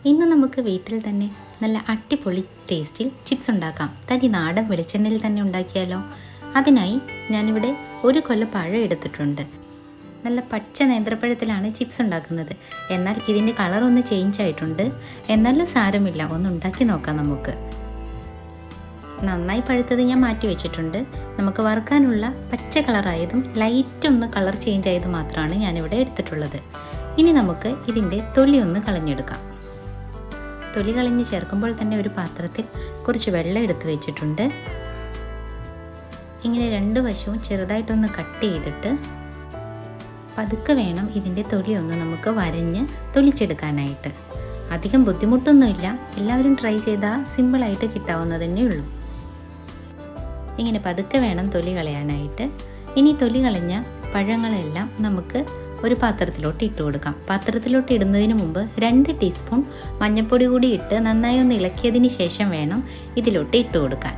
ഇന്ന് നമുക്ക് വീട്ടിൽ തന്നെ നല്ല അടിപൊളി ടേസ്റ്റിൽ ചിപ്സ് ഉണ്ടാക്കാം. തനി നാടൻ വെളിച്ചെണ്ണയിൽ തന്നെ ഉണ്ടാക്കിയാലോ? അതിനായി ഞാനിവിടെ 1 കൊല പഴം എടുത്തിട്ടുണ്ട്. നല്ല പച്ച നേന്ത്രപ്പഴത്തിലാണ് ചിപ്സ് ഉണ്ടാക്കുന്നത്. എന്നാൽ ഇതിൻ്റെ കളറൊന്ന് ചേഞ്ച് ആയിട്ടുണ്ട്. എന്നാലും സാരമില്ല, ഒന്ന് ഉണ്ടാക്കി നോക്കാം നമുക്ക്. നന്നായി പഴുത്തത് ഞാൻ മാറ്റി വെച്ചിട്ടുണ്ട്. നമുക്ക് വറുക്കാനുള്ള പച്ച കളറായതും ലൈറ്റ് ഒന്ന് കളർ ചേഞ്ച് ആയത് മാത്രമാണ് ഞാനിവിടെ എടുത്തിട്ടുള്ളത്. ഇനി നമുക്ക് ഇതിൻ്റെ തൊലി ഒന്ന് കളഞ്ഞെടുക്കാം. തൊലി കളഞ്ഞ് ചേർക്കുമ്പോൾ തന്നെ ഒരു പാത്രത്തിൽ കുറച്ച് വെള്ളം എടുത്ത് വെച്ചിട്ടുണ്ട്. ഇങ്ങനെ 2 വശവും ചെറുതായിട്ടൊന്ന് കട്ട് ചെയ്തിട്ട് പതുക്കെ വേണം ഇതിൻ്റെ തൊലി ഒന്ന് നമുക്ക് വരഞ്ഞ് തൊലിച്ചെടുക്കാനായിട്ട്. അധികം ബുദ്ധിമുട്ടൊന്നുമില്ല, എല്ലാവരും ട്രൈ ചെയ്താൽ സിമ്പിളായിട്ട് കിട്ടാവുന്നതന്നെ ഉള്ളൂ. ഇങ്ങനെ പതുക്കെ വേണം തൊലി കളയാനായിട്ട്. ഇനി തൊലി കളഞ്ഞ പഴങ്ങളെല്ലാം നമുക്ക് ഒരു പാത്രത്തിലോട്ട് ഇട്ട് കൊടുക്കാം. പാത്രത്തിലോട്ട് ഇടുന്നതിന് മുമ്പ് 2 ടീസ്പൂൺ മഞ്ഞൾപ്പൊടി കൂടി ഇട്ട് നന്നായി ഒന്ന് ഇളക്കിയതിന് ശേഷം വേണം ഇതിലോട്ട് ഇട്ട് കൊടുക്കാൻ.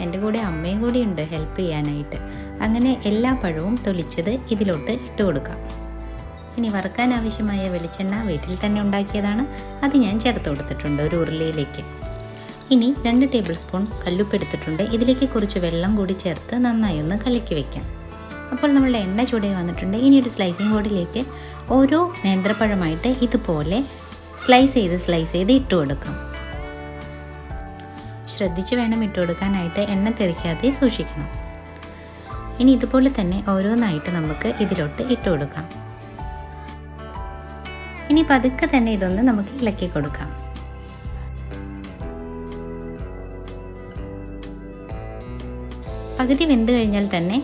എൻ്റെ കൂടെ അമ്മയും കൂടി ഉണ്ട് ഹെൽപ്പ് ചെയ്യാനായിട്ട്. അങ്ങനെ എല്ലാ പഴവും തൊലിച്ചത് ഇതിലോട്ട് ഇട്ട് കൊടുക്കാം. ഇനി വറുക്കാൻ ആവശ്യമായ വെളിച്ചെണ്ണ വീട്ടിൽ തന്നെ ഉണ്ടാക്കിയതാണ്, അത് ഞാൻ ചേർത്ത് കൊടുത്തിട്ടുണ്ട് ഒരു ഉരുളിയിലേക്ക്. ഇനി 2 ടേബിൾ സ്പൂൺ കല്ലുപ്പ് എടുത്തിട്ടുണ്ട്. ഇതിലേക്ക് കുറച്ച് വെള്ളം കൂടി ചേർത്ത് നന്നായി ഒന്ന് കലക്കി വെക്കാം. അപ്പോൾ നമ്മളുടെ എണ്ണ ചൂടായി വന്നിട്ടുണ്ട്. ഇനി ഒരു സ്ലൈസിങ് ബോർഡിലേക്ക് ഓരോ നേന്ത്രപ്പഴമായിട്ട് ഇതുപോലെ സ്ലൈസ് ചെയ്ത് ഇട്ട് കൊടുക്കാം. ശ്രദ്ധിച്ച് വേണം ഇട്ട് കൊടുക്കാനായിട്ട്, എണ്ണ തെറിക്കാതെ സൂക്ഷിക്കണം. ഇനി ഇതുപോലെ തന്നെ ഓരോന്നായിട്ട് നമുക്ക് ഇതിലോട്ട് ഇട്ട് കൊടുക്കാം. ഇനി പതുക്കെ തന്നെ ഇതൊന്ന് നമുക്ക് ഇളക്കി കൊടുക്കാം. പകുതി വെന്ത് കഴിഞ്ഞാൽ തന്നെ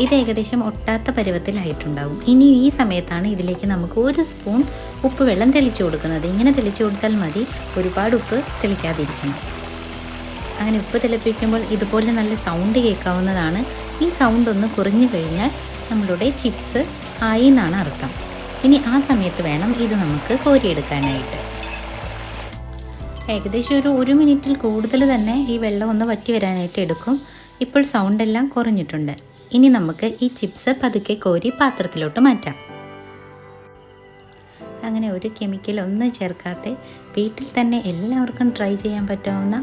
ഇത് ഏകദേശം ഒട്ടാത്ത പരുവത്തിലായിട്ടുണ്ടാകും. ഇനി ഈ സമയത്താണ് ഇതിലേക്ക് നമുക്ക് 1 സ്പൂൺ ഉപ്പ് വെള്ളം തെളിച്ചു കൊടുക്കുന്നത്. ഇങ്ങനെ തെളിച്ചു കൊടുത്താൽ മതി, ഒരുപാട് ഉപ്പ് തെളിക്കാതിരിക്കണം. അങ്ങനെ ഉപ്പ് തിളപ്പിക്കുമ്പോൾ ഇതുപോലെ നല്ല സൗണ്ട് കേൾക്കാവുന്നതാണ്. ഈ സൗണ്ട് ഒന്ന് കുറഞ്ഞു കഴിഞ്ഞാൽ നമ്മളുടെ ചിപ്സ് ആയി എന്നാണ് അർത്ഥം. ഇനി ആ സമയത്ത് വേണം ഇത് നമുക്ക് കോരിയെടുക്കാനായിട്ട്. ഏകദേശം ഒരു 1 മിനിറ്റിൽ കൂടുതൽ തന്നെ ഈ വെള്ളം ഒന്ന് വറ്റി വരാനായിട്ട് എടുക്കും. ഇപ്പോൾ സൗണ്ട് എല്ലാം കുറഞ്ഞിട്ടുണ്ട്. ഇനി നമുക്ക് ഈ ചിപ്സ് പതുക്കെ കോരി പാത്രത്തിലോട്ട് മാറ്റാം. അങ്ങനെ ഒരു കെമിക്കൽ ഒന്നും ചേർക്കാതെ വീട്ടിൽ തന്നെ എല്ലാവർക്കും ട്രൈ ചെയ്യാൻ പറ്റാവുന്ന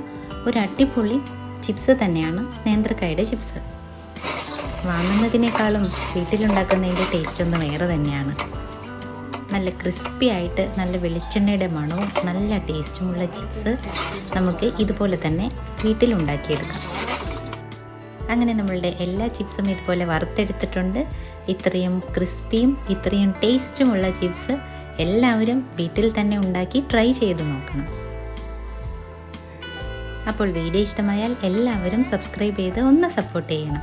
ഒരു അടിപൊളി ചിപ്സ് തന്നെയാണ് നേന്ത്രക്കായുടെ ചിപ്സ്. വാങ്ങുന്നതിനേക്കാളും വീട്ടിലുണ്ടാക്കുന്നതിൻ്റെ ടേസ്റ്റ് ഒന്ന് വേറെ തന്നെയാണ്. നല്ല ക്രിസ്പി ആയിട്ട് നല്ല വെളിച്ചെണ്ണയുടെ മണവും നല്ല ടേസ്റ്റുമുള്ള ചിപ്സ് നമുക്ക് ഇതുപോലെ തന്നെ വീട്ടിലുണ്ടാക്കിയെടുക്കാം. അങ്ങനെ നമ്മളുടെ എല്ലാ ചിപ്സും ഇതുപോലെ വറുത്തെടുത്തിട്ടുണ്ട്. ഇത്രയും ക്രിസ്പിയും ഇത്രയും ടേസ്റ്റുമുള്ള ചിപ്സ് എല്ലാവരും വീട്ടിൽ തന്നെ ഉണ്ടാക്കി ട്രൈ ചെയ്ത് നോക്കണം. അപ്പോൾ വീഡിയോ ഇഷ്ടമായാൽ എല്ലാവരും സബ്സ്ക്രൈബ് ചെയ്ത് ഒന്ന് സപ്പോർട്ട് ചെയ്യണം.